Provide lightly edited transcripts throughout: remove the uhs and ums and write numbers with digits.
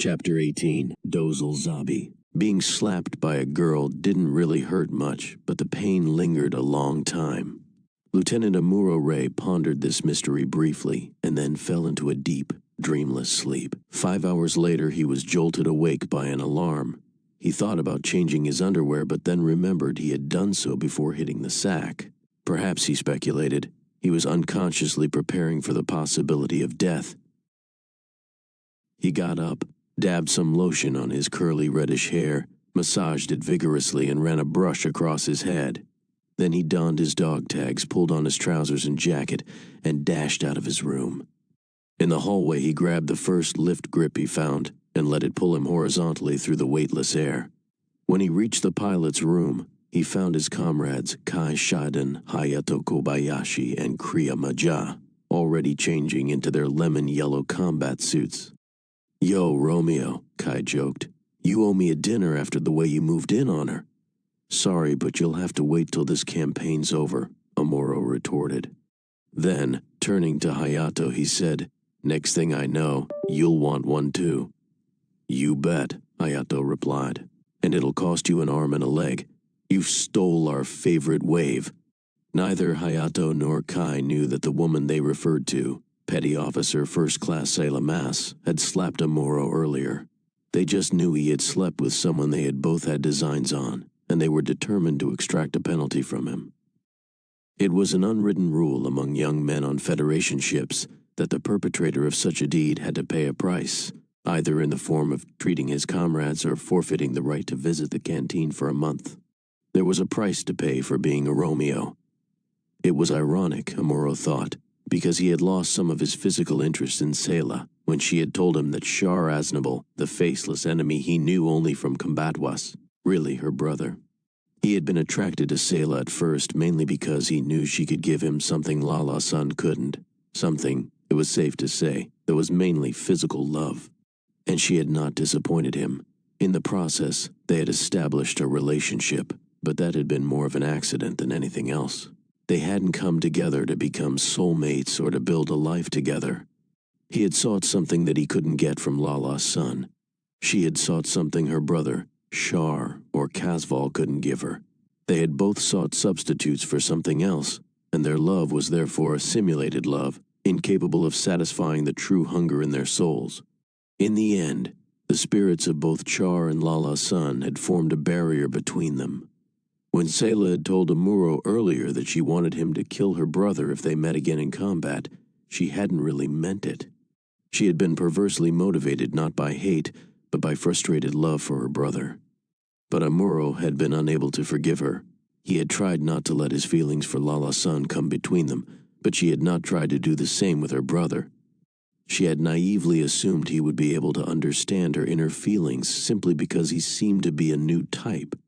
Chapter 18, Dozle Zabi. Being slapped by a girl didn't really hurt much, but the pain lingered a long time. Lieutenant Amuro Ray pondered this mystery briefly, and then fell into a deep, dreamless sleep. 5 hours later, he was jolted awake by an alarm. He thought about changing his underwear, but then remembered he had done so before hitting the sack. Perhaps, he speculated, he was unconsciously preparing for the possibility of death. He got up, dabbed some lotion on his curly reddish hair, massaged it vigorously, and ran a brush across his head. Then he donned his dog tags, pulled on his trousers and jacket, and dashed out of his room. In the hallway, he grabbed the first lift grip he found and let it pull him horizontally through the weightless air. When he reached the pilot's room, he found his comrades Kai Shiden, Hayato Kobayashi, and Kriya Maja already changing into their lemon-yellow combat suits. "Yo, Romeo," Kai joked. "You owe me a dinner after the way you moved in on her." "Sorry, but you'll have to wait till this campaign's over," Amuro retorted. Then, turning to Hayato, he said, "Next thing I know, you'll want one too." "You bet," Hayato replied. "And it'll cost you an arm and a leg. You stole our favorite wave." Neither Hayato nor Kai knew that the woman they referred to, Petty Officer First Class Sailor Mass, had slapped Amuro earlier. They just knew he had slept with someone they had both had designs on, and they were determined to extract a penalty from him. It was an unwritten rule among young men on Federation ships that the perpetrator of such a deed had to pay a price, either in the form of treating his comrades or forfeiting the right to visit the canteen for a month. There was a price to pay for being a Romeo. It was ironic, Amuro thought, because he had lost some of his physical interest in Sayla when she had told him that Shar Aznable, the faceless enemy he knew only from combat, was really her brother. He had been attracted to Sayla at first mainly because he knew she could give him something Lala-san couldn't, something, it was safe to say, that was mainly physical love. And she had not disappointed him. In the process, they had established a relationship, but that had been more of an accident than anything else. They hadn't come together to become soulmates or to build a life together. He had sought something that he couldn't get from Lala's son. She had sought something her brother, Shar, or Casval couldn't give her. They had both sought substitutes for something else, and their love was therefore a simulated love, incapable of satisfying the true hunger in their souls. In the end, the spirits of both Char and Lala's son had formed a barrier between them. When Sayla had told Amuro earlier that she wanted him to kill her brother if they met again in combat, she hadn't really meant it. She had been perversely motivated not by hate, but by frustrated love for her brother. But Amuro had been unable to forgive her. He had tried not to let his feelings for Lala's son come between them, but she had not tried to do the same with her brother. She had naively assumed he would be able to understand her inner feelings simply because he seemed to be a new type.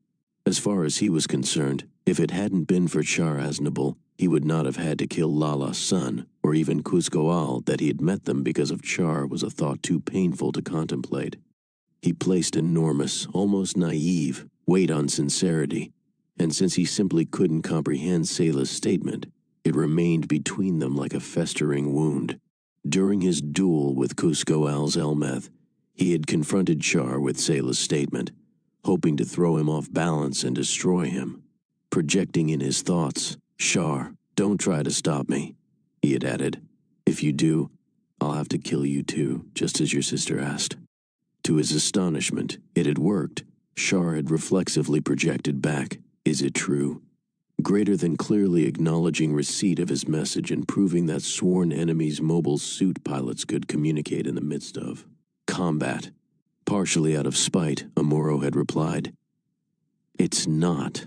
As far as he was concerned, if it hadn't been for Char Aznable, he would not have had to kill Lala's son, or even Cuscoal. That he had met them because of Char was a thought too painful to contemplate. He placed enormous, almost naive, weight on sincerity, and since he simply couldn't comprehend Sayla's statement, it remained between them like a festering wound. During his duel with Cuscoal's Elmeth, he had confronted Char with Sayla's statement, hoping to throw him off balance and destroy him. Projecting in his thoughts, "Char, don't try to stop me," he had added. "If you do, I'll have to kill you too, just as your sister asked." To his astonishment, it had worked. Char had reflexively projected back, "Is it true?" Greater than clearly acknowledging receipt of his message and proving that sworn enemies mobile suit pilots could communicate in the midst of combat. Partially out of spite, Amuro had replied, "It's not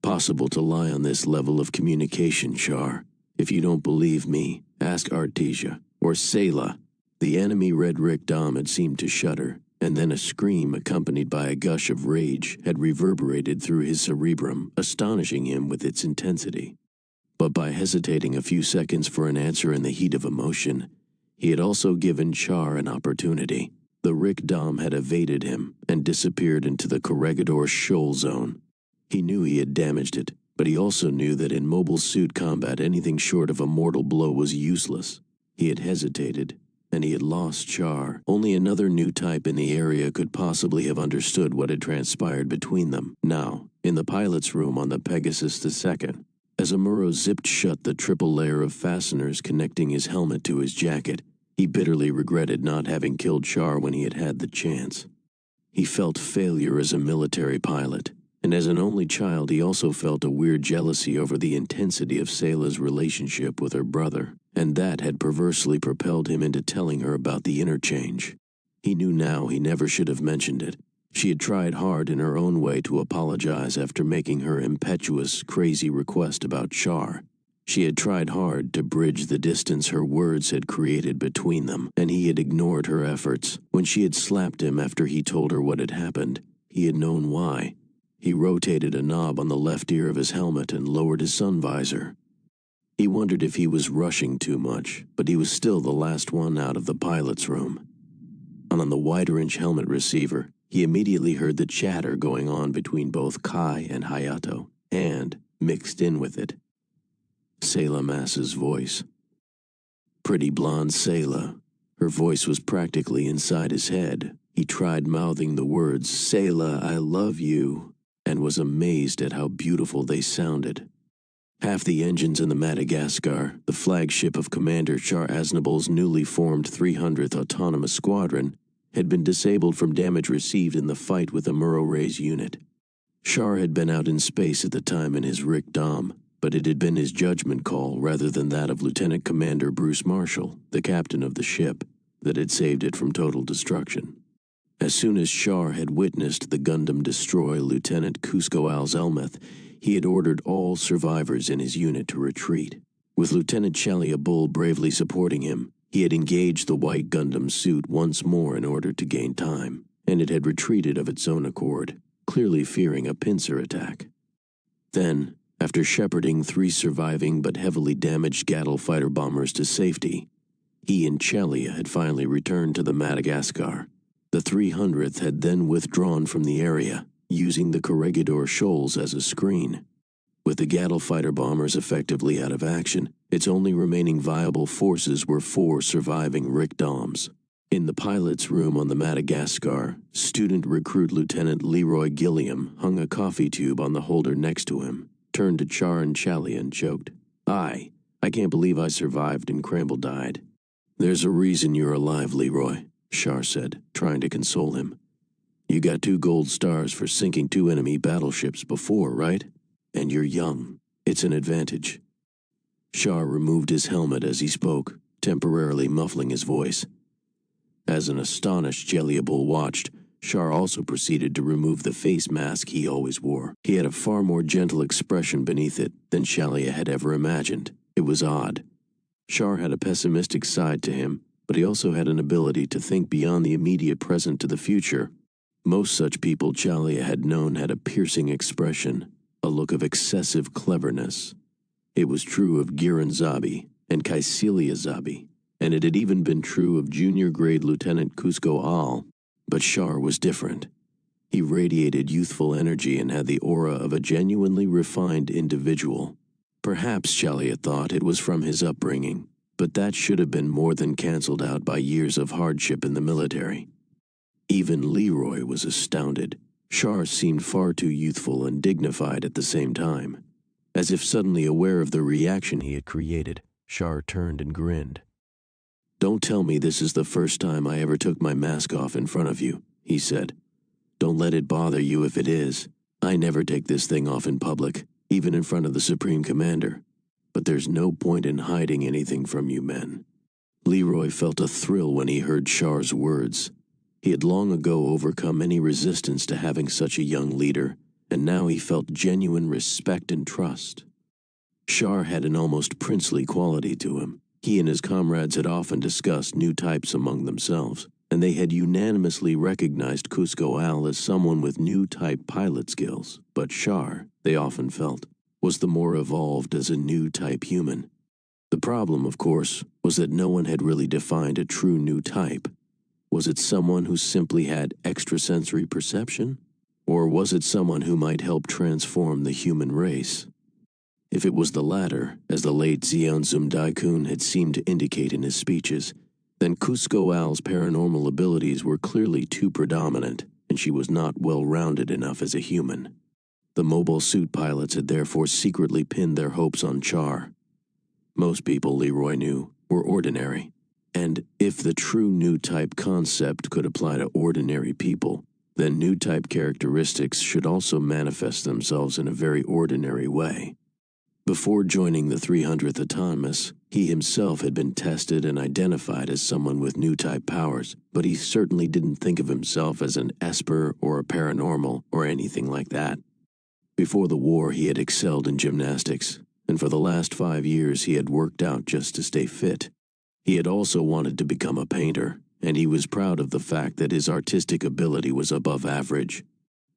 possible to lie on this level of communication, Char. If you don't believe me, ask Artesia, or Sayla." The enemy Red Rick Dom had seemed to shudder, and then a scream accompanied by a gush of rage had reverberated through his cerebrum, astonishing him with its intensity. But by hesitating a few seconds for an answer in the heat of emotion, he had also given Char an opportunity. The Rick Dom had evaded him and disappeared into the Corregidor Shoal Zone. He knew he had damaged it, but he also knew that in mobile suit combat anything short of a mortal blow was useless. He had hesitated, and he had lost Char. Only another new type in the area could possibly have understood what had transpired between them. Now, in the pilot's room on the Pegasus II, as Amuro zipped shut the triple layer of fasteners connecting his helmet to his jacket, he bitterly regretted not having killed Char when he had had the chance. He felt failure as a military pilot, and as an only child he also felt a weird jealousy over the intensity of Sayla's relationship with her brother, and that had perversely propelled him into telling her about the interchange. He knew now he never should have mentioned it. She had tried hard in her own way to apologize after making her impetuous, crazy request about Char. She had tried hard to bridge the distance her words had created between them, and he had ignored her efforts. When she had slapped him after he told her what had happened, he had known why. He rotated a knob on the left ear of his helmet and lowered his sun visor. He wondered if he was rushing too much, but he was still the last one out of the pilot's room. On the wider-inch helmet receiver, he immediately heard the chatter going on between both Kai and Hayato, and, mixed in with it, Sayla Mass's voice. Pretty blonde Sayla. Her voice was practically inside his head. He tried mouthing the words, "Sayla, I love you," and was amazed at how beautiful they sounded. Half the engines in the Madagascar, the flagship of Commander Char Aznable's newly formed 300th Autonomous Squadron, had been disabled from damage received in the fight with Amuro Ray's unit. Char had been out in space at the time in his Rick Dom, but it had been his judgment call rather than that of Lieutenant Commander Bruce Marshall, the captain of the ship, that had saved it from total destruction. As soon as Char had witnessed the Gundam destroy Lieutenant Cusco Alzelmeth, he had ordered all survivors in his unit to retreat. With Lieutenant Chalia Bull bravely supporting him, he had engaged the white Gundam suit once more in order to gain time, and it had retreated of its own accord, clearly fearing a pincer attack. Then, after shepherding 3 surviving but heavily damaged Gattle fighter bombers to safety, he and Chalia had finally returned to the Madagascar. The 300th had then withdrawn from the area, using the Corregidor Shoals as a screen. With the Gattle fighter bombers effectively out of action, its only remaining viable forces were 4 surviving Rick Doms. In the pilot's room on the Madagascar, student recruit Lieutenant Leroy Gilliam hung a coffee tube on the holder next to him, turned to Char and Chalia and choked. I can't believe I survived and Cramble died." "There's a reason you're alive, Leroy," Char said, trying to console him. "You got 2 gold stars for sinking 2 enemy battleships before, right? And you're young. It's an advantage." Char removed his helmet as he spoke, temporarily muffling his voice. As an astonished Jelliable watched, Char also proceeded to remove the face mask he always wore. He had a far more gentle expression beneath it than Chalia had ever imagined. It was odd. Char had a pessimistic side to him, but he also had an ability to think beyond the immediate present to the future. Most such people Chalia had known had a piercing expression, a look of excessive cleverness. It was true of Giran Zabi and Kaisilia Zabi, and it had even been true of junior-grade Lieutenant Cusco Al, but Char was different. He radiated youthful energy and had the aura of a genuinely refined individual. Perhaps Chalia thought it was from his upbringing, but that should have been more than cancelled out by years of hardship in the military. Even Leroy was astounded. Char seemed far too youthful and dignified at the same time. As if suddenly aware of the reaction he had created, Char turned and grinned. "Don't tell me this is the first time I ever took my mask off in front of you," he said. "Don't let it bother you if it is. I never take this thing off in public, even in front of the Supreme Commander. But there's no point in hiding anything from you men." Leroy felt a thrill when he heard Char's words. He had long ago overcome any resistance to having such a young leader, and now he felt genuine respect and trust. Char had an almost princely quality to him. He and his comrades had often discussed new types among themselves, and they had unanimously recognized Cusco Al as someone with new type pilot skills. But Char, they often felt, was the more evolved as a new type human. The problem, of course, was that no one had really defined a true new type. Was it someone who simply had extrasensory perception? Or was it someone who might help transform the human race? If it was the latter, as the late Zeon Zum Daikun had seemed to indicate in his speeches, then Cusco Al's paranormal abilities were clearly too predominant, and she was not well-rounded enough as a human. The mobile suit pilots had therefore secretly pinned their hopes on Char. Most people, Leroy knew, were ordinary, and if the true new-type concept could apply to ordinary people, then new-type characteristics should also manifest themselves in a very ordinary way. Before joining the 300th Autonomous, he himself had been tested and identified as someone with new-type powers, but he certainly didn't think of himself as an Esper or a paranormal or anything like that. Before the war, he had excelled in gymnastics, and for the last 5 years he had worked out just to stay fit. He had also wanted to become a painter, and he was proud of the fact that his artistic ability was above average.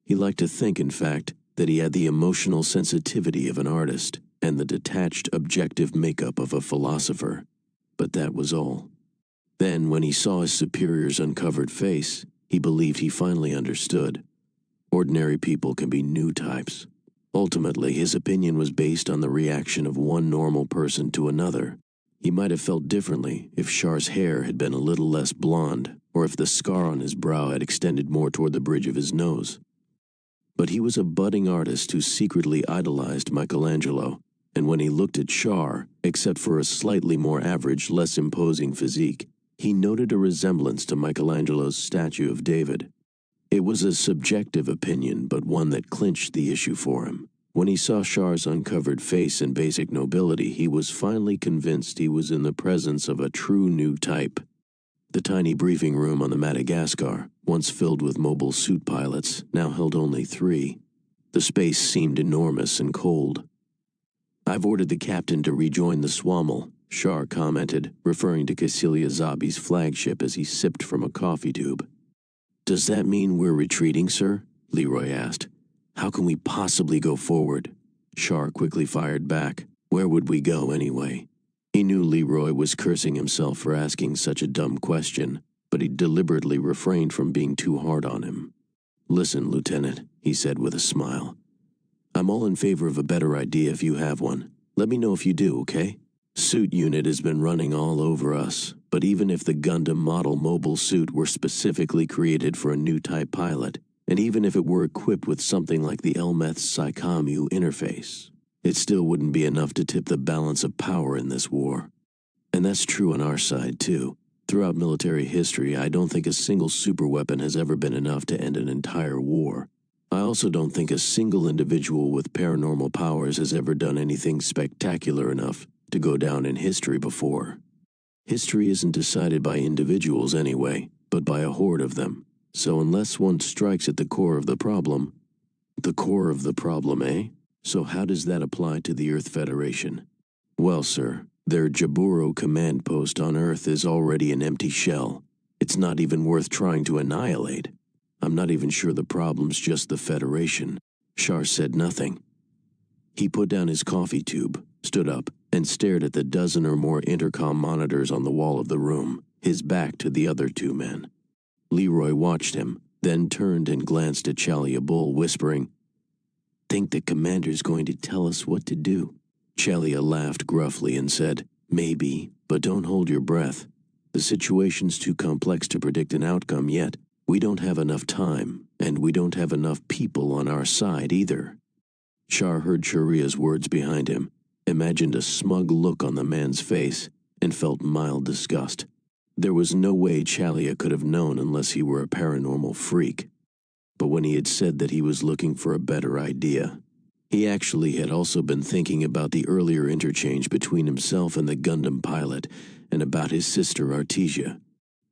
He liked to think, in fact, that he had the emotional sensitivity of an artist and the detached, objective makeup of a philosopher, but that was all. Then, when he saw his superior's uncovered face, he believed he finally understood. Ordinary people can be new types. Ultimately, his opinion was based on the reaction of one normal person to another. He might have felt differently if Char's hair had been a little less blonde, or if the scar on his brow had extended more toward the bridge of his nose. But he was a budding artist who secretly idolized Michelangelo, and when he looked at Char, except for a slightly more average, less imposing physique, he noted a resemblance to Michelangelo's statue of David. It was a subjective opinion, but one that clinched the issue for him. When he saw Char's uncovered face and basic nobility, he was finally convinced he was in the presence of a true new type. The tiny briefing room on the Madagascar, once filled with mobile suit pilots, now held only 3. The space seemed enormous and cold. "I've ordered the captain to rejoin the Swammel," Char commented, referring to Cecilia Zabi's flagship as he sipped from a coffee tube. "Does that mean we're retreating, sir?" Leroy asked. "How can we possibly go forward?" Char quickly fired back. Where would we go, anyway? He knew Leroy was cursing himself for asking such a dumb question, but he deliberately refrained from being too hard on him. "Listen, Lieutenant," he said with a smile. "I'm all in favor of a better idea if you have one. Let me know if you do, okay? Suit unit has been running all over us, but even if the Gundam model mobile suit were specifically created for a new type pilot, and even if it were equipped with something like the Elmeth Psychomu interface, it still wouldn't be enough to tip the balance of power in this war. And that's true on our side, too. Throughout military history, I don't think a single superweapon has ever been enough to end an entire war. I also don't think a single individual with paranormal powers has ever done anything spectacular enough to go down in history before. History isn't decided by individuals anyway, but by a horde of them. So unless one strikes at the core of the problem... The core of the problem, eh? So how does that apply to the Earth Federation? Well, sir, their Jaburo command post on Earth is already an empty shell. It's not even worth trying to annihilate. I'm not even sure the problem's just the Federation." Char said nothing. He put down his coffee tube, stood up, and stared at the dozen or more intercom monitors on the wall of the room, his back to the other 2 men. Leroy watched him, then turned and glanced at Chalia Bull, whispering, "Think the commander's going to tell us what to do?" Chalia laughed gruffly and said, "Maybe, but don't hold your breath. The situation's too complex to predict an outcome yet. We don't have enough time, and we don't have enough people on our side either." Char heard Sharia's words behind him, imagined a smug look on the man's face, and felt mild disgust. There was no way Chalia could have known unless he were a paranormal freak. But when he had said that he was looking for a better idea, he actually had also been thinking about the earlier interchange between himself and the Gundam pilot, and about his sister Artesia.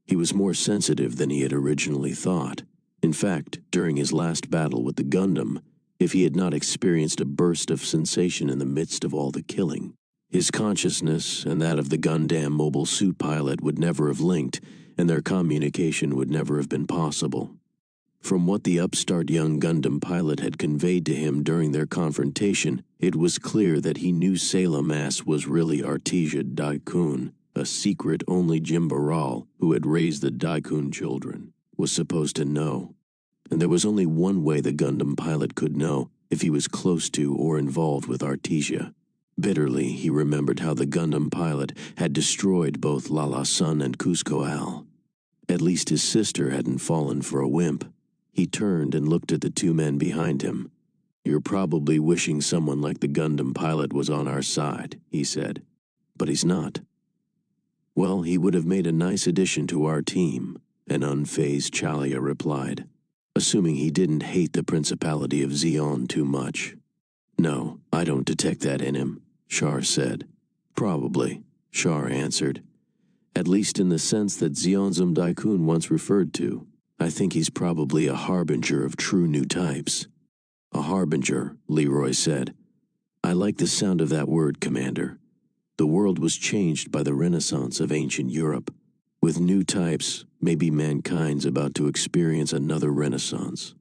He was more sensitive than he had originally thought. In fact, during his last battle with the Gundam, if he had not experienced a burst of sensation in the midst of all the killing, his consciousness and that of the Gundam mobile suit pilot would never have linked, and their communication would never have been possible. From what the upstart young Gundam pilot had conveyed to him during their confrontation, it was clear that he knew Salem Ass was really Artesia Daikun, a secret only Jim Baral, who had raised the Daikun children, was supposed to know. And there was only one way the Gundam pilot could know, if he was close to or involved with Artesia. Bitterly, he remembered how the Gundam pilot had destroyed both Lala Sun and Cusco Al. At least his sister hadn't fallen for a wimp. He turned and looked at the two men behind him. "You're probably wishing someone like the Gundam pilot was on our side," he said. "But he's not." "Well, he would have made a nice addition to our team," an unfazed Chalia replied, assuming he didn't hate the Principality of Zeon too much. "No, I don't detect that in him," Char said. "Probably," Char answered. "At least in the sense that Zeonzum Daikun once referred to. I think he's probably a harbinger of true new types." "A harbinger," Leroy said. "I like the sound of that word, Commander. The world was changed by the Renaissance of ancient Europe. With new types, maybe mankind's about to experience another Renaissance."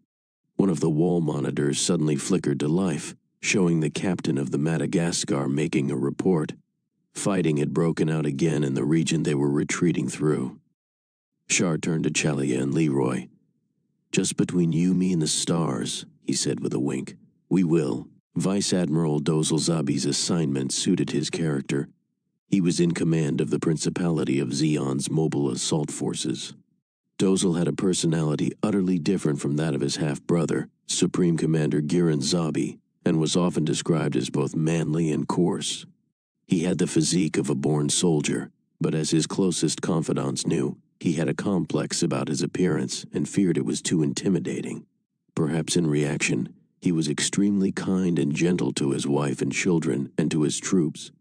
One of the wall monitors suddenly flickered to life, showing the captain of the Madagascar making a report. Fighting had broken out again in the region they were retreating through. Char turned to Chalia and Leroy. "Just between you, me, and the stars," he said with a wink. "We will." Vice Admiral Dozle Zabi's assignment suited his character. He was in command of the Principality of Zeon's mobile assault forces. Dozle had a personality utterly different from that of his half-brother, Supreme Commander Giran Zabi, and was often described as both manly and coarse. He had the physique of a born soldier, but as his closest confidants knew, he had a complex about his appearance and feared it was too intimidating. Perhaps in reaction, he was extremely kind and gentle to his wife and children and to his troops.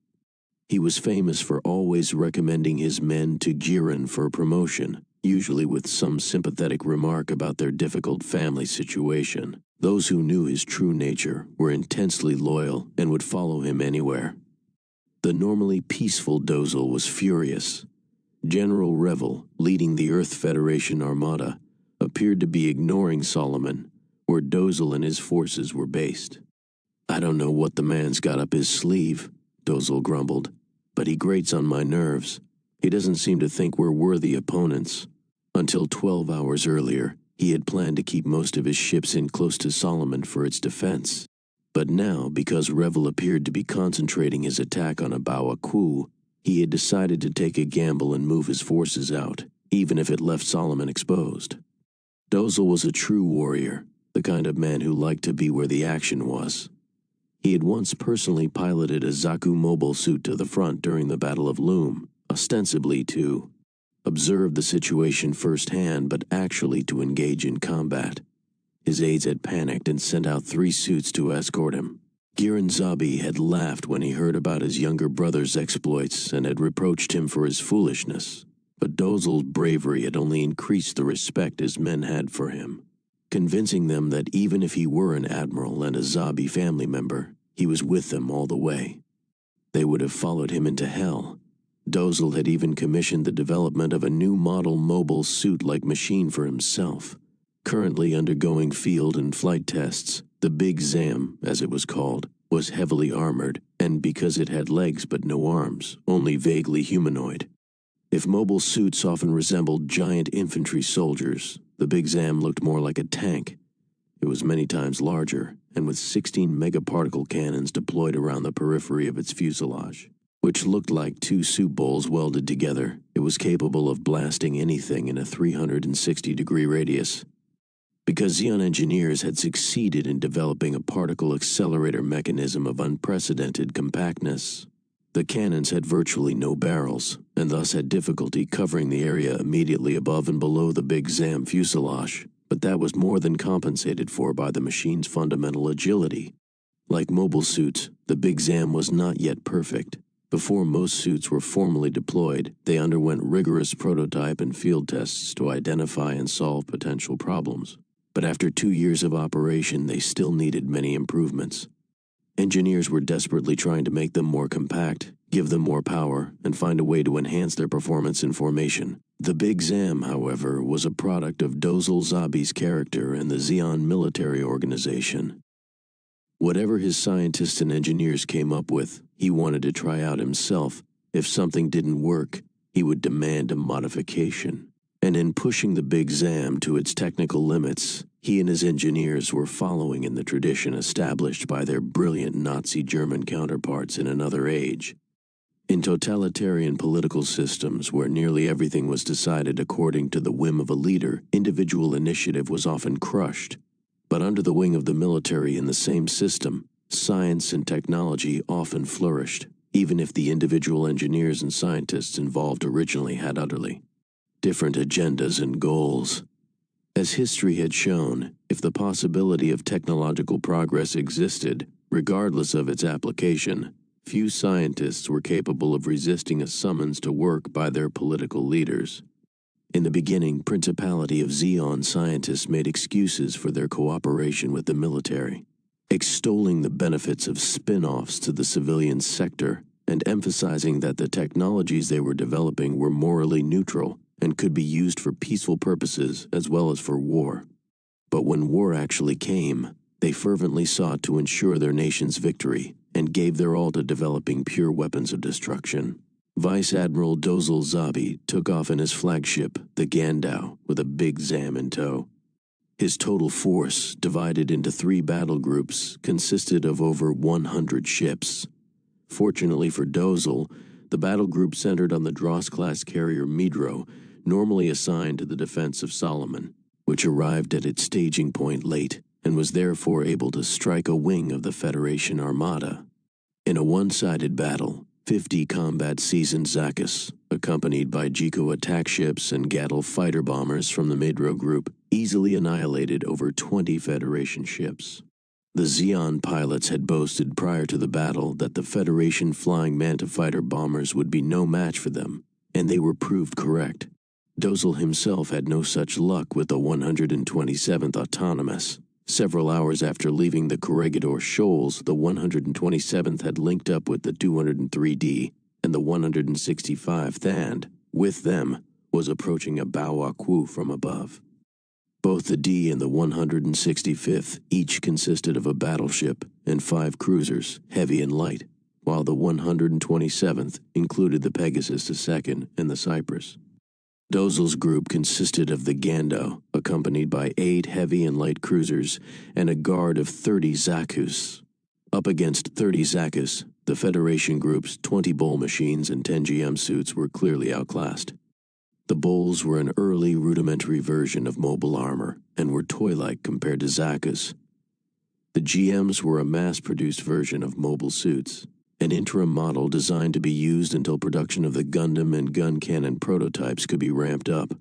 He was famous for always recommending his men to Giran for promotion, usually with some sympathetic remark about their difficult family situation. Those who knew his true nature were intensely loyal and would follow him anywhere. The normally peaceful Dozle was furious. General Revel, leading the Earth Federation Armada, appeared to be ignoring Solomon, where Dozle and his forces were based. "I don't know what the man's got up his sleeve," Dozle grumbled, "but he grates on my nerves. He doesn't seem to think we're worthy opponents." Until 12 hours earlier, he had planned to keep most of his ships in close to Solomon for its defense. But now, because Revel appeared to be concentrating his attack on Abawa Ku, he had decided to take a gamble and move his forces out, even if it left Solomon exposed. Dozle was a true warrior, the kind of man who liked to be where the action was. He had once personally piloted a Zaku mobile suit to the front during the Battle of Loom, ostensibly to observe the situation firsthand, but actually to engage in combat. His aides had panicked and sent out 3 suits to escort him. Giran Zabi had laughed when he heard about his younger brother's exploits and had reproached him for his foolishness, but Dozle's bravery had only increased the respect his men had for him, convincing them that even if he were an admiral and a Zabi family member, he was with them all the way. They would have followed him into hell. Dozle had even commissioned the development of a new model mobile suit-like machine for himself. Currently undergoing field and flight tests, the Big Zam, as it was called, was heavily armored, and because it had legs but no arms, only vaguely humanoid. If mobile suits often resembled giant infantry soldiers, the Big Zam looked more like a tank. It was many times larger, and with 16 megaparticle cannons deployed around the periphery of its fuselage, which looked like 2 soup bowls welded together, it was capable of blasting anything in a 360-degree radius. Because Zeon engineers had succeeded in developing a particle accelerator mechanism of unprecedented compactness, the cannons had virtually no barrels, and thus had difficulty covering the area immediately above and below the Big Zam fuselage, but that was more than compensated for by the machine's fundamental agility. Like mobile suits, the Big Zam was not yet perfect. Before most suits were formally deployed, they underwent rigorous prototype and field tests to identify and solve potential problems. But after 2 years of operation, they still needed many improvements. Engineers were desperately trying to make them more compact, give them more power, and find a way to enhance their performance in formation. The Big Zam, however, was a product of Dozle Zabi's character and the Zeon military organization. Whatever his scientists and engineers came up with, he wanted to try out himself. If something didn't work, he would demand a modification. And in pushing the Big Zam to its technical limits, He and his engineers were following in the tradition established by their brilliant Nazi German counterparts in another age. In totalitarian political systems where nearly everything was decided according to the whim of a leader, individual initiative was often crushed. But under the wing of the military in the same system, science and technology often flourished, even if the individual engineers and scientists involved originally had utterly different agendas and goals. As history had shown, if the possibility of technological progress existed, regardless of its application, few scientists were capable of resisting a summons to work by their political leaders. In the beginning, Principality of Zeon scientists made excuses for their cooperation with the military, extolling the benefits of spin-offs to the civilian sector and emphasizing that the technologies they were developing were morally neutral and could be used for peaceful purposes as well as for war. But when war actually came, they fervently sought to ensure their nation's victory and gave their all to developing pure weapons of destruction. Vice Admiral Dozle Zabi took off in his flagship, the Gundam, with a big Zam in tow. His total force, divided into 3 battle groups, consisted of over 100 ships. Fortunately for Dozle, the battle group centered on the Dross-class carrier Midro, normally assigned to the defense of Solomon, which arrived at its staging point late and was therefore able to strike a wing of the Federation Armada. In a one-sided battle, 50 combat-seasoned Zakus, accompanied by Jiko attack ships and Gatl fighter bombers from the Midro group, easily annihilated over 20 Federation ships. The Zeon pilots had boasted prior to the battle that the Federation flying Manta fighter bombers would be no match for them, and they were proved correct. Dozle himself had no such luck with the 127th Autonomous. Several hours after leaving the Corregidor Shoals, the 127th had linked up with the 203D, and the 165th and, with them, was approaching a Baoaku from above. Both the D and the 165th each consisted of a battleship and 5 cruisers, heavy and light, while the 127th included the Pegasus II and the Cypress. Dozle's group consisted of the Gando, accompanied by 8 heavy and light cruisers and a guard of 30 Zakus. Up against 30 Zakus, the Federation group's 20 Bull machines and 10 GM suits were clearly outclassed. The Bulls were an early rudimentary version of mobile armor and were toy-like compared to Zakus. The GMs were a mass-produced version of mobile suits, an interim model designed to be used until production of the Gundam and gun cannon prototypes could be ramped up.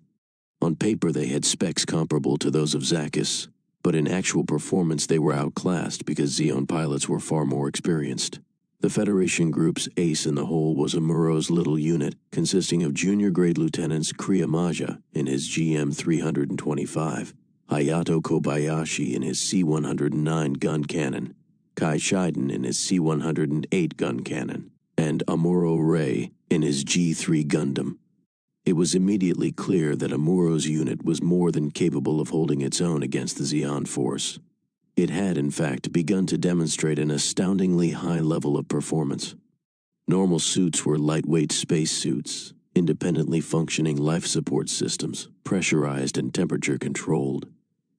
On paper they had specs comparable to those of Zakus, but in actual performance they were outclassed because Zeon pilots were far more experienced. The Federation group's ace in the hole was Amuro's little unit, consisting of junior-grade lieutenants Kriyamaja in his GM 325, Hayato Kobayashi in his C-109 gun cannon, Kai Shiden in his C-108 gun cannon, and Amuro Ray in his G-3 Gundam. It was immediately clear that Amuro's unit was more than capable of holding its own against the Zeon force. It had, in fact, begun to demonstrate an astoundingly high level of performance. Normal suits were lightweight spacesuits, independently functioning life support systems, pressurized and temperature-controlled,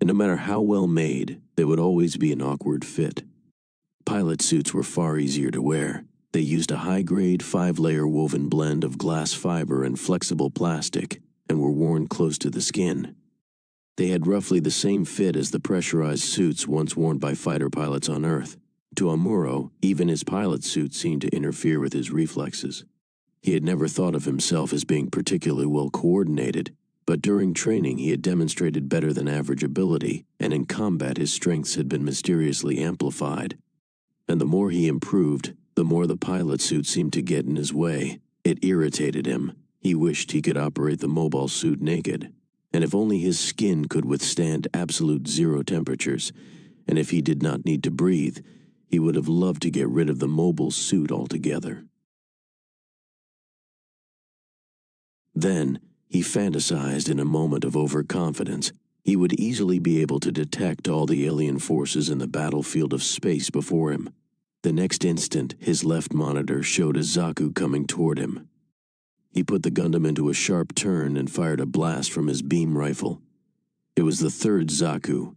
and no matter how well made, they would always be an awkward fit. Pilot suits were far easier to wear. They used a high-grade 5-layer woven blend of glass fiber and flexible plastic, and were worn close to the skin. They had roughly the same fit as the pressurized suits once worn by fighter pilots on Earth. To Amuro, even his pilot suit seemed to interfere with his reflexes. He had never thought of himself as being particularly well coordinated, but during training he had demonstrated better than average ability, and in combat his strengths had been mysteriously amplified. And the more he improved, the more the pilot suit seemed to get in his way. It irritated him. He wished he could operate the mobile suit naked. And if only his skin could withstand absolute zero temperatures, and if he did not need to breathe, he would have loved to get rid of the mobile suit altogether. Then, he fantasized in a moment of overconfidence. He would easily be able to detect all the alien forces in the battlefield of space before him. The next instant, his left monitor showed a Zaku coming toward him. He put the Gundam into a sharp turn and fired a blast from his beam rifle. It was the third Zaku,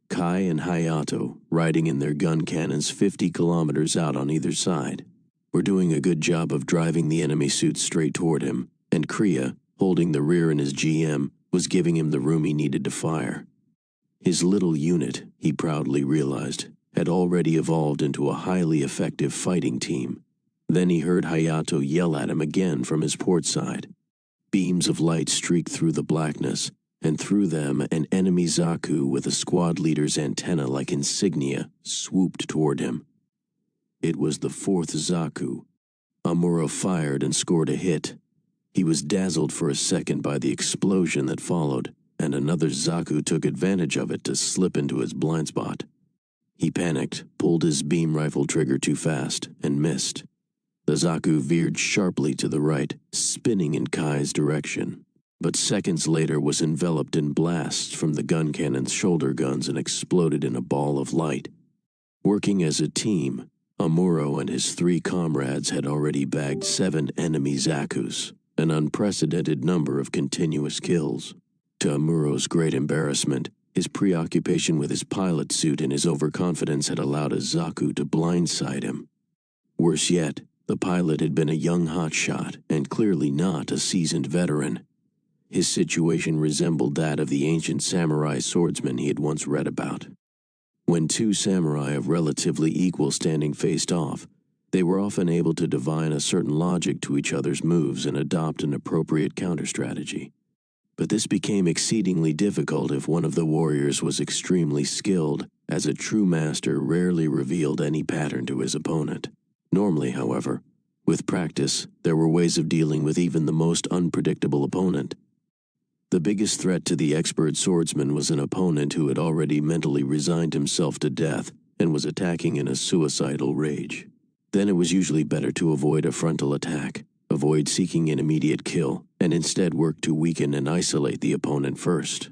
Kai and Hayato, riding in their gun cannons 50 kilometers out on either side, were doing a good job of driving the enemy suits straight toward him, and Kriya, holding the rear in his GM, was giving him the room he needed to fire. His little unit, he proudly realized, had already evolved into a highly effective fighting team. Then he heard Hayato yell at him again from his port side. Beams of light streaked through the blackness, and through them an enemy Zaku with a squad leader's antenna-like insignia swooped toward him. It was the fourth Zaku. Amuro fired and scored a hit. He was dazzled for a second by the explosion that followed, and another Zaku took advantage of it to slip into his blind spot. He panicked, pulled his beam rifle trigger too fast, and missed. The Zaku veered sharply to the right, spinning in Kai's direction, but seconds later was enveloped in blasts from the gun cannon's shoulder guns and exploded in a ball of light. Working as a team, Amuro and his 3 comrades had already bagged 7 enemy Zakus, an unprecedented number of continuous kills. To Amuro's great embarrassment, his preoccupation with his pilot suit and his overconfidence had allowed a Zaku to blindside him. Worse yet, the pilot had been a young hotshot and clearly not a seasoned veteran. His situation resembled that of the ancient samurai swordsman he had once read about. When 2 samurai of relatively equal standing faced off, they were often able to divine a certain logic to each other's moves and adopt an appropriate counter-strategy. But this became exceedingly difficult if one of the warriors was extremely skilled, as a true master rarely revealed any pattern to his opponent. Normally, however, with practice, there were ways of dealing with even the most unpredictable opponent. The biggest threat to the expert swordsman was an opponent who had already mentally resigned himself to death and was attacking in a suicidal rage. Then it was usually better to avoid a frontal attack, avoid seeking an immediate kill, and instead work to weaken and isolate the opponent first.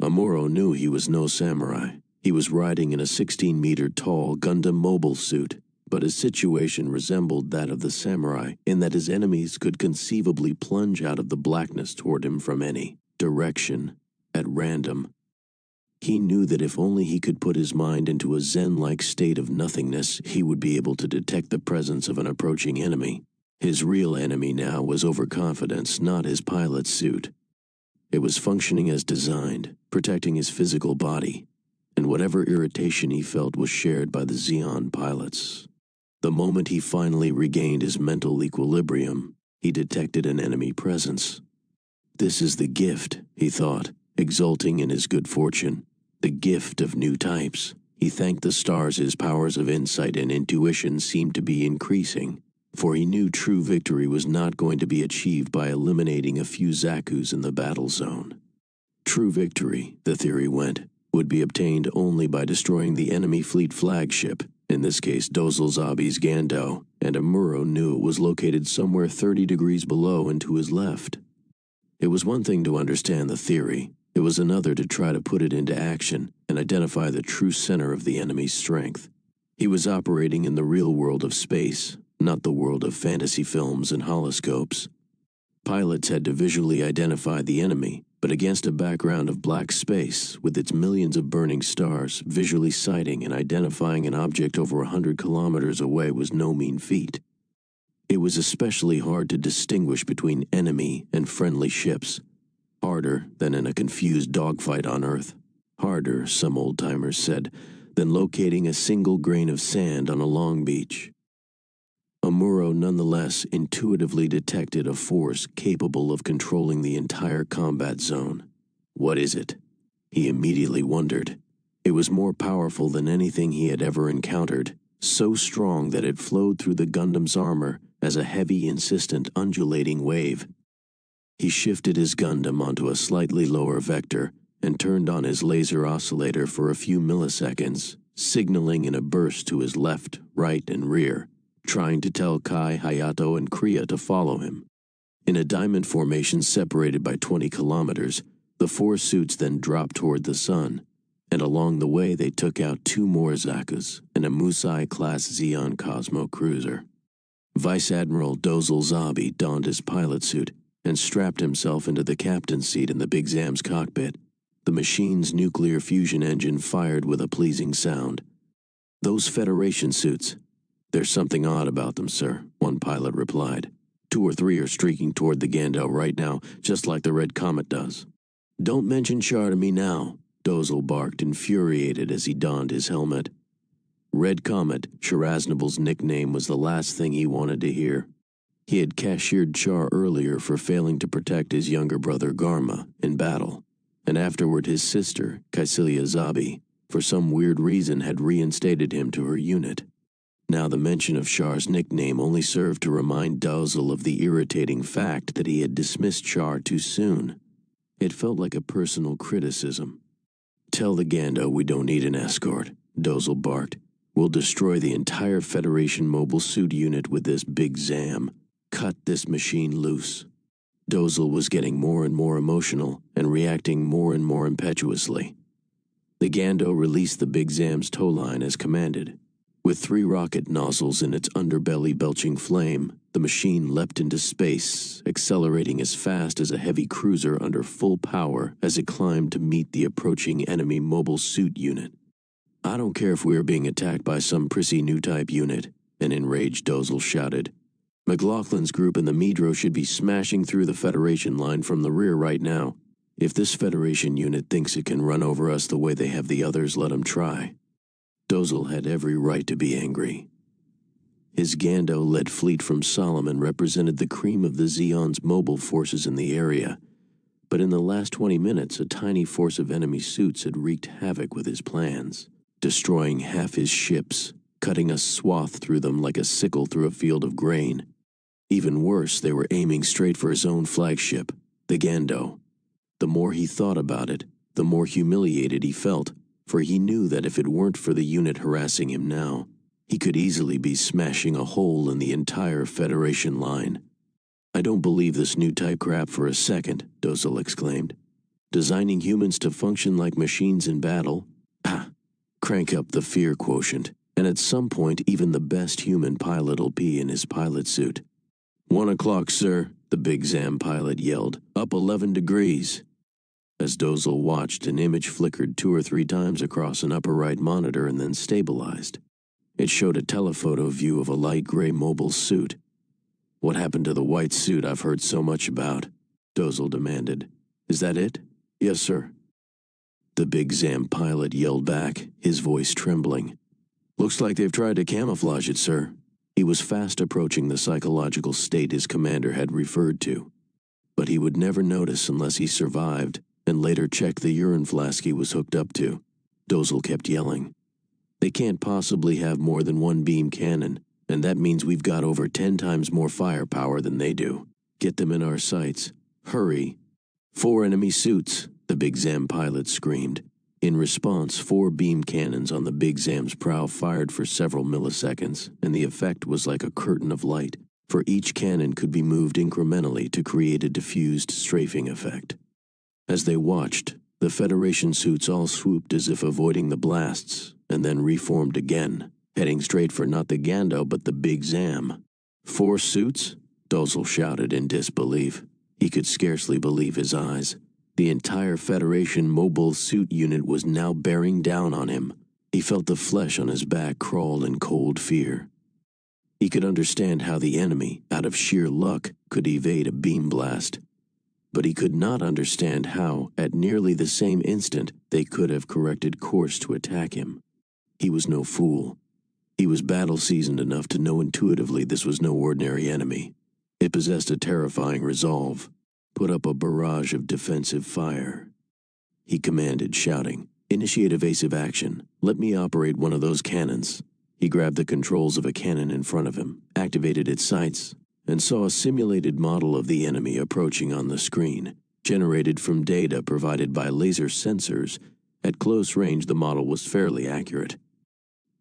Amuro knew he was no samurai. He was riding in a 16-meter tall Gundam mobile suit, but his situation resembled that of the samurai in that his enemies could conceivably plunge out of the blackness toward him from any direction, at random. He knew that if only he could put his mind into a zen-like state of nothingness, he would be able to detect the presence of an approaching enemy. His real enemy now was overconfidence, not his pilot's suit. It was functioning as designed, protecting his physical body, and whatever irritation he felt was shared by the Zeon pilots. The moment he finally regained his mental equilibrium, he detected an enemy presence. This is the gift, he thought, exulting in his good fortune. The gift of new types. He thanked the stars his powers of insight and intuition seemed to be increasing, for he knew true victory was not going to be achieved by eliminating a few Zakus in the battle zone. True victory, the theory went, would be obtained only by destroying the enemy fleet flagship, in this case Dozle Zabi's Gando, and Amuro knew it was located somewhere 30 degrees below and to his left. It was one thing to understand the theory, it was another to try to put it into action and identify the true center of the enemy's strength. He was operating in the real world of space, not the world of fantasy films and holoscopes. Pilots had to visually identify the enemy, but against a background of black space, with its millions of burning stars, visually sighting and identifying an object over 100 kilometers away was no mean feat. It was especially hard to distinguish between enemy and friendly ships. Harder than in a confused dogfight on Earth. Harder, some old-timers said, than locating a single grain of sand on a long beach. Amuro nonetheless intuitively detected a force capable of controlling the entire combat zone. What is it? He immediately wondered. It was more powerful than anything he had ever encountered, so strong that it flowed through the Gundam's armor as a heavy, insistent, undulating wave. He shifted his Gundam onto a slightly lower vector and turned on his laser oscillator for a few milliseconds, signaling in a burst to his left, right, and rear, trying to tell Kai, Hayato, and Kriya to follow him. In a diamond formation separated by 20 kilometers, the 4 suits then dropped toward the sun, and along the way they took out 2 more Zakus and a Musai-class Zeon Cosmo cruiser. Vice Admiral Dozle Zabi donned his pilot suit and strapped himself into the captain's seat in the Big Zam's cockpit. The machine's nuclear fusion engine fired with a pleasing sound. "Those Federation suits. There's something odd about them, sir," one pilot replied. "2 or 3 are streaking toward the Gundam right now, just like the Red Comet does." "Don't mention Char to me now," Dozle barked, infuriated as he donned his helmet. Red Comet, Sharaznable's nickname, was the last thing he wanted to hear. He had cashiered Char earlier for failing to protect his younger brother Garma in battle, and afterward his sister, Kaisilia Zabi, for some weird reason had reinstated him to her unit. Now the mention of Char's nickname only served to remind Dozle of the irritating fact that he had dismissed Char too soon. It felt like a personal criticism. "Tell the Gando we don't need an escort," Dozle barked. "We'll destroy the entire Federation mobile suit unit with this big Zam. Cut this machine loose." Dozle was getting more and more emotional and reacting more and more impetuously. The Gando released the big Zam's tow line as commanded. With 3 rocket nozzles in its underbelly belching flame, the machine leapt into space, accelerating as fast as a heavy cruiser under full power as it climbed to meet the approaching enemy mobile suit unit. "I don't care if we are being attacked by some prissy new type unit," an enraged Dozle shouted. "McLaughlin's group and the Midro should be smashing through the Federation line from the rear right now. If this Federation unit thinks it can run over us the way they have the others, let them try." Dozle had every right to be angry. His Gando-led fleet from Solomon represented the cream of the Zeon's mobile forces in the area, but in the last 20 minutes a tiny force of enemy suits had wreaked havoc with his plans, destroying half his ships, cutting a swath through them like a sickle through a field of grain. Even worse, they were aiming straight for his own flagship, the Gando. The more he thought about it, the more humiliated he felt, for he knew that if it weren't for the unit harassing him now, he could easily be smashing a hole in the entire Federation line. "I don't believe this new type crap for a second," Dozle exclaimed. "Designing humans to function like machines in battle? Ah, crank up the fear quotient, and at some point even the best human pilot'll pee in his pilot suit." "1 o'clock, sir," the big Zam pilot yelled. "Up 11 degrees. As Dozle watched, an image flickered 2 or 3 times across an upper right monitor and then stabilized. It showed a telephoto view of a light gray mobile suit. "What happened to the white suit I've heard so much about?" Dozle demanded. "Is that it?" "Yes, sir." The big Zam pilot yelled back, his voice trembling. "Looks like they've tried to camouflage it, sir." He was fast approaching the psychological state his commander had referred to. But he would never notice unless he survived, and later checked the urine flask he was hooked up to. Dozle kept yelling. "They can't possibly have more than 1 beam cannon, and that means we've got over 10 times more firepower than they do. Get them in our sights. Hurry." "4 enemy suits," the big Zam pilot screamed. In response, 4 beam cannons on the big Zam's prow fired for several milliseconds, and the effect was like a curtain of light, for each cannon could be moved incrementally to create a diffused strafing effect. As they watched, the Federation suits all swooped as if avoiding the blasts, and then reformed again, heading straight for not the Gando but the big Zam. "4 suits?" Dozle shouted in disbelief. He could scarcely believe his eyes. The entire Federation mobile suit unit was now bearing down on him. He felt the flesh on his back crawl in cold fear. He could understand how the enemy, out of sheer luck, could evade a beam blast. But he could not understand how, at nearly the same instant, they could have corrected course to attack him. He was no fool. He was battle-seasoned enough to know intuitively this was no ordinary enemy. It possessed a terrifying resolve. Put up a barrage of defensive fire. He commanded, shouting, "Initiate evasive action. Let me operate one of those cannons." He grabbed the controls of a cannon in front of him, activated its sights, and saw a simulated model of the enemy approaching on the screen, generated from data provided by laser sensors. At close range, the model was fairly accurate.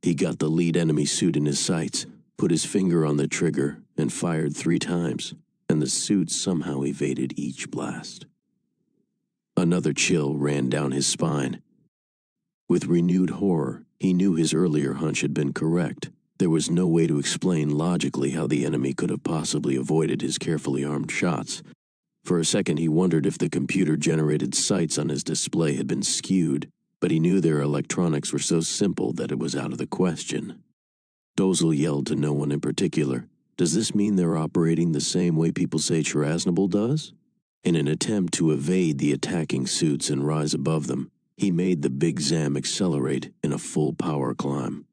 He got the lead enemy suit in his sights, put his finger on the trigger, and fired 3 times, and the suit somehow evaded each blast. Another chill ran down his spine. With renewed horror, he knew his earlier hunch had been correct. There was no way to explain logically how the enemy could have possibly avoided his carefully armed shots. For a second he wondered if the computer-generated sights on his display had been skewed, but he knew their electronics were so simple that it was out of the question. Dozle yelled to no one in particular, "Does this mean they're operating the same way people say Charaznable does?" In an attempt to evade the attacking suits and rise above them, he made the Big Zam accelerate in a full power climb.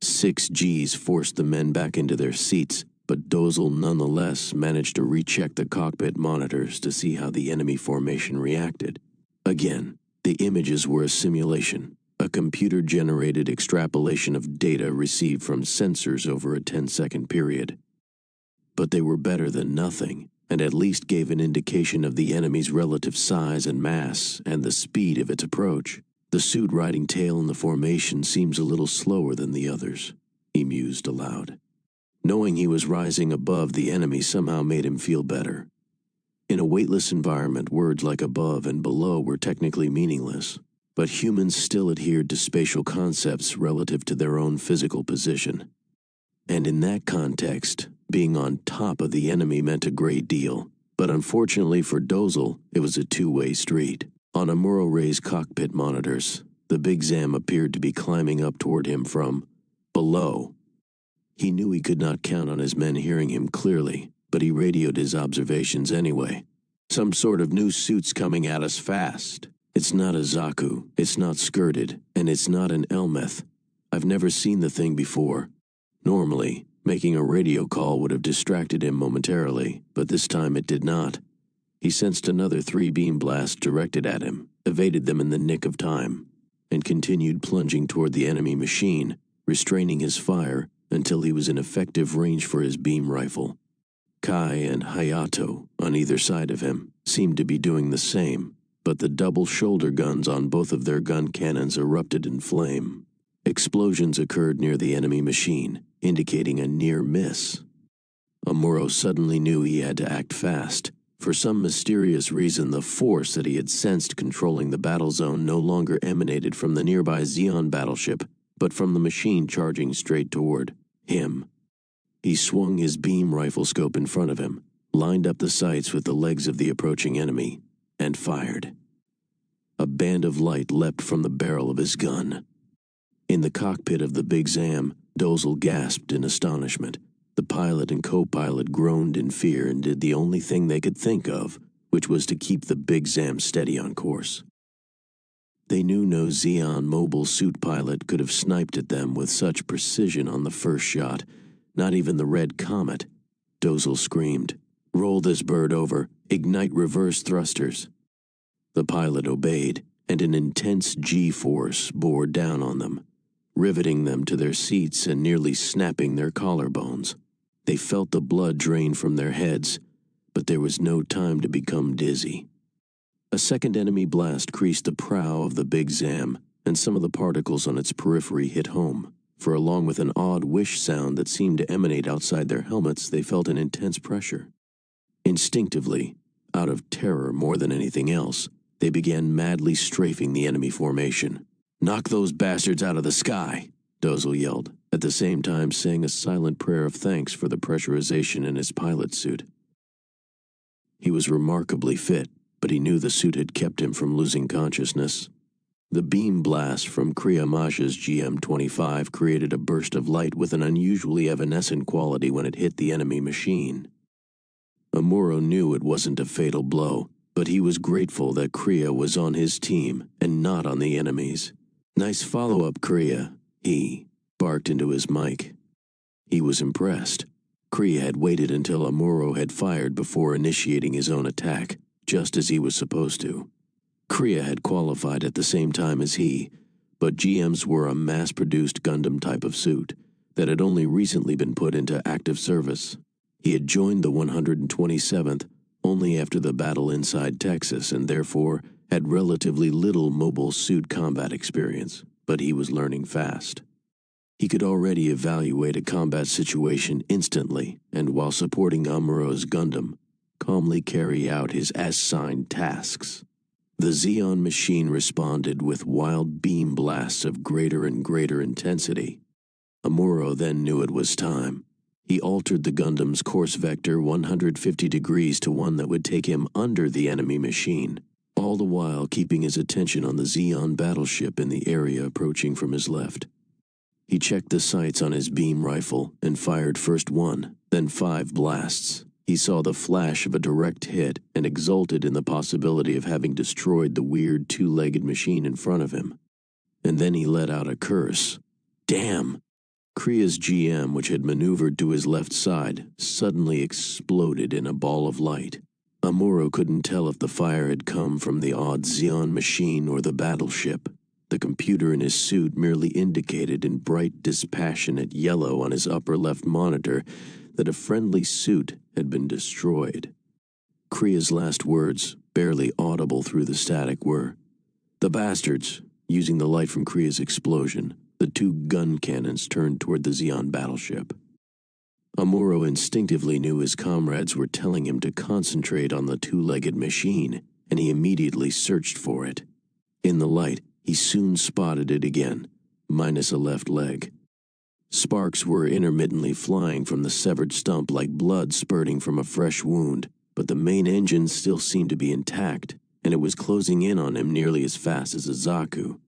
6 Gs forced the men back into their seats, but Dozle nonetheless managed to recheck the cockpit monitors to see how the enemy formation reacted. Again, the images were a simulation, a computer-generated extrapolation of data received from sensors over a 10-second period. But they were better than nothing, and at least gave an indication of the enemy's relative size and mass and the speed of its approach. The suit riding tail in the formation seems a little slower than the others, he mused aloud. Knowing he was rising above the enemy somehow made him feel better. In a weightless environment, words like above and below were technically meaningless, but humans still adhered to spatial concepts relative to their own physical position. And in that context, being on top of the enemy meant a great deal, but unfortunately for Dozle, it was a two-way street. On Amuro Ray's cockpit monitors, the Big Zam appeared to be climbing up toward him from below. He knew he could not count on his men hearing him clearly, but he radioed his observations anyway. "Some sort of new suit's coming at us fast. It's not a Zaku, it's not skirted, and it's not an Elmeth. I've never seen the thing before." Normally, making a radio call would have distracted him momentarily, but this time it did not. He sensed another 3 beam blasts directed at him, evaded them in the nick of time, and continued plunging toward the enemy machine, restraining his fire until he was in effective range for his beam rifle. Kai and Hayato, on either side of him, seemed to be doing the same, but the double shoulder guns on both of their gun cannons erupted in flame. Explosions occurred near the enemy machine, indicating a near miss. Amuro suddenly knew he had to act fast. For some mysterious reason, the force that he had sensed controlling the battle zone no longer emanated from the nearby Zeon battleship, but from the machine charging straight toward him. He swung his beam rifle scope in front of him, lined up the sights with the legs of the approaching enemy, and fired. A band of light leapt from the barrel of his gun. In the cockpit of the Big Zam, Dozle gasped in astonishment. The pilot and co-pilot groaned in fear and did the only thing they could think of, which was to keep the Big Zam steady on course. They knew no Zeon mobile suit pilot could have sniped at them with such precision on the first shot, not even the Red Comet. Dozle screamed, "Roll this bird over, ignite reverse thrusters." The pilot obeyed, and an intense G-force bore down on them, riveting them to their seats and nearly snapping their collarbones. They felt the blood drain from their heads, but there was no time to become dizzy. A second enemy blast creased the prow of the Big Zam, and some of the particles on its periphery hit home, for along with an odd whish sound that seemed to emanate outside their helmets, they felt an intense pressure. Instinctively, out of terror more than anything else, they began madly strafing the enemy formation. "Knock those bastards out of the sky!" Dozle yelled, at the same time saying a silent prayer of thanks for the pressurization in his pilot suit. He was remarkably fit, but he knew the suit had kept him from losing consciousness. The beam blast from Kriyamaja's GM-25 created a burst of light with an unusually evanescent quality when it hit the enemy machine. Amuro knew it wasn't a fatal blow, but he was grateful that Kriya was on his team and not on the enemy's. "Nice follow-up, Kriya," he barked into his mic. He was impressed. Kriya had waited until Amuro had fired before initiating his own attack, just as he was supposed to. Kriya had qualified at the same time as he, but GMs were a mass-produced Gundam type of suit that had only recently been put into active service. He had joined the 127th only after the battle inside Texas and therefore had relatively little mobile suit combat experience, but he was learning fast. He could already evaluate a combat situation instantly and, while supporting Amuro's Gundam, calmly carry out his assigned tasks. The Zeon machine responded with wild beam blasts of greater and greater intensity. Amuro then knew it was time. He altered the Gundam's course vector 150 degrees to one that would take him under the enemy machine, all the while keeping his attention on the Zeon battleship in the area approaching from his left. He checked the sights on his beam rifle and fired first 1, then 5 blasts. He saw the flash of a direct hit and exulted in the possibility of having destroyed the weird two-legged machine in front of him. And then he let out a curse. Damn! Kriya's GM, which had maneuvered to his left side, suddenly exploded in a ball of light. Amuro couldn't tell if the fire had come from the odd Zeon machine or the battleship. The computer in his suit merely indicated in bright, dispassionate yellow on his upper left monitor that a friendly suit had been destroyed. Kriya's last words, barely audible through the static, were, "The bastards!" Using the light from Kriya's explosion, the 2 gun cannons turned toward the Zeon battleship. Amuro instinctively knew his comrades were telling him to concentrate on the two-legged machine, and he immediately searched for it. In the light, he soon spotted it again, minus a left leg. Sparks were intermittently flying from the severed stump like blood spurting from a fresh wound, but the main engine still seemed to be intact, and it was closing in on him nearly as fast as a Zaku.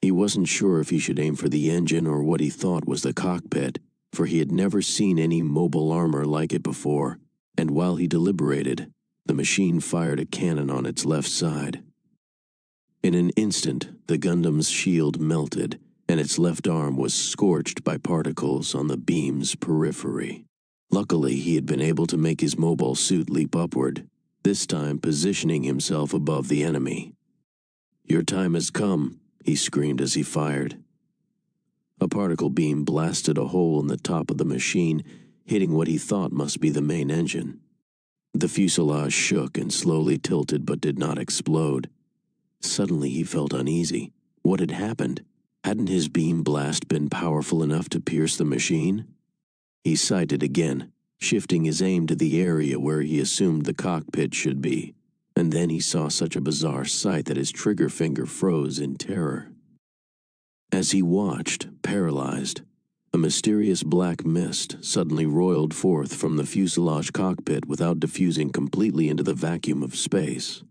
He wasn't sure if he should aim for the engine or what he thought was the cockpit, for he had never seen any mobile armor like it before, and while he deliberated, the machine fired a cannon on its left side. In an instant, the Gundam's shield melted, and its left arm was scorched by particles on the beam's periphery. Luckily, he had been able to make his mobile suit leap upward, this time positioning himself above the enemy. "Your time has come," he screamed as he fired. A particle beam blasted a hole in the top of the machine, hitting what he thought must be the main engine. The fuselage shook and slowly tilted but did not explode. Suddenly he felt uneasy. What had happened? Hadn't his beam blast been powerful enough to pierce the machine? He sighted again, shifting his aim to the area where he assumed the cockpit should be, and then he saw such a bizarre sight that his trigger finger froze in terror. As he watched, paralyzed, a mysterious black mist suddenly roiled forth from the fuselage cockpit without diffusing completely into the vacuum of space.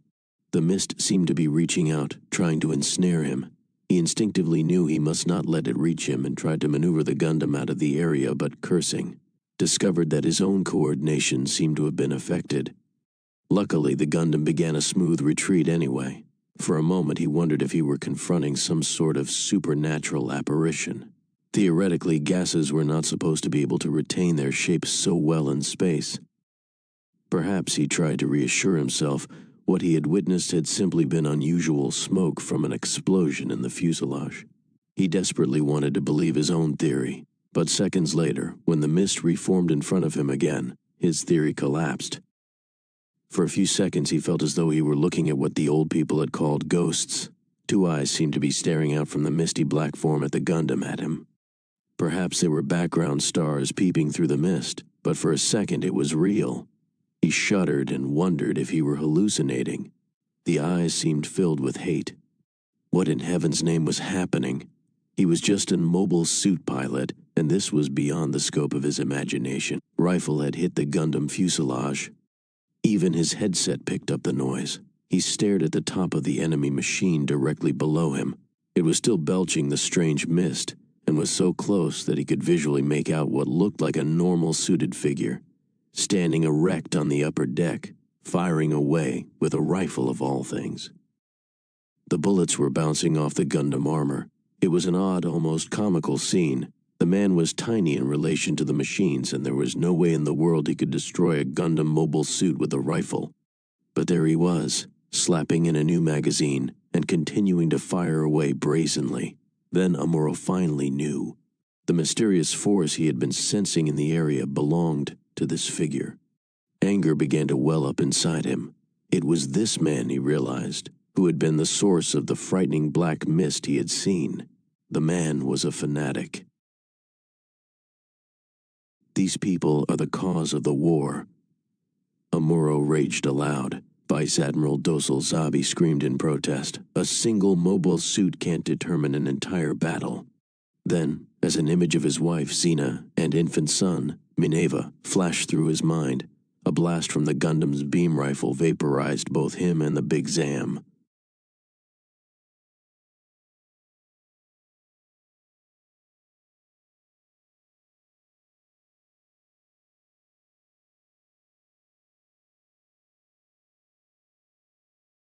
The mist seemed to be reaching out, trying to ensnare him. He instinctively knew he must not let it reach him and tried to maneuver the Gundam out of the area, but cursing, discovered that his own coordination seemed to have been affected. Luckily, the Gundam began a smooth retreat anyway. For a moment he wondered if he were confronting some sort of supernatural apparition. Theoretically, gases were not supposed to be able to retain their shapes so well in space. Perhaps he tried to reassure himself what he had witnessed had simply been unusual smoke from an explosion in the fuselage. He desperately wanted to believe his own theory, but seconds later, when the mist reformed in front of him again, his theory collapsed. For a few seconds he felt as though he were looking at what the old people had called ghosts. 2 eyes seemed to be staring out from the misty black form at the Gundam at him. Perhaps they were background stars peeping through the mist, but for a second it was real. He shuddered and wondered if he were hallucinating. The eyes seemed filled with hate. What in heaven's name was happening? He was just a mobile suit pilot, and this was beyond the scope of his imagination. Rifle had hit the Gundam fuselage. Even his headset picked up the noise. He stared at the top of the enemy machine directly below him. It was still belching the strange mist, and was so close that he could visually make out what looked like a normal suited figure, standing erect on the upper deck, firing away with a rifle of all things. The bullets were bouncing off the Gundam armor. It was an odd, almost comical scene. The man was tiny in relation to the machines, and there was no way in the world he could destroy a Gundam mobile suit with a rifle. But there he was, slapping in a new magazine and continuing to fire away brazenly. Then Amuro finally knew. The mysterious force he had been sensing in the area belonged to this figure. Anger began to well up inside him. It was this man, he realized, who had been the source of the frightening black mist he had seen. The man was a fanatic. These people are the cause of the war. Amuro raged aloud. Vice Admiral Dozle Zabi screamed in protest. A single mobile suit can't determine an entire battle. Then, as an image of his wife, Xena, and infant son, Minerva, flashed through his mind. A blast from the Gundam's beam rifle vaporized both him and the Big Zam.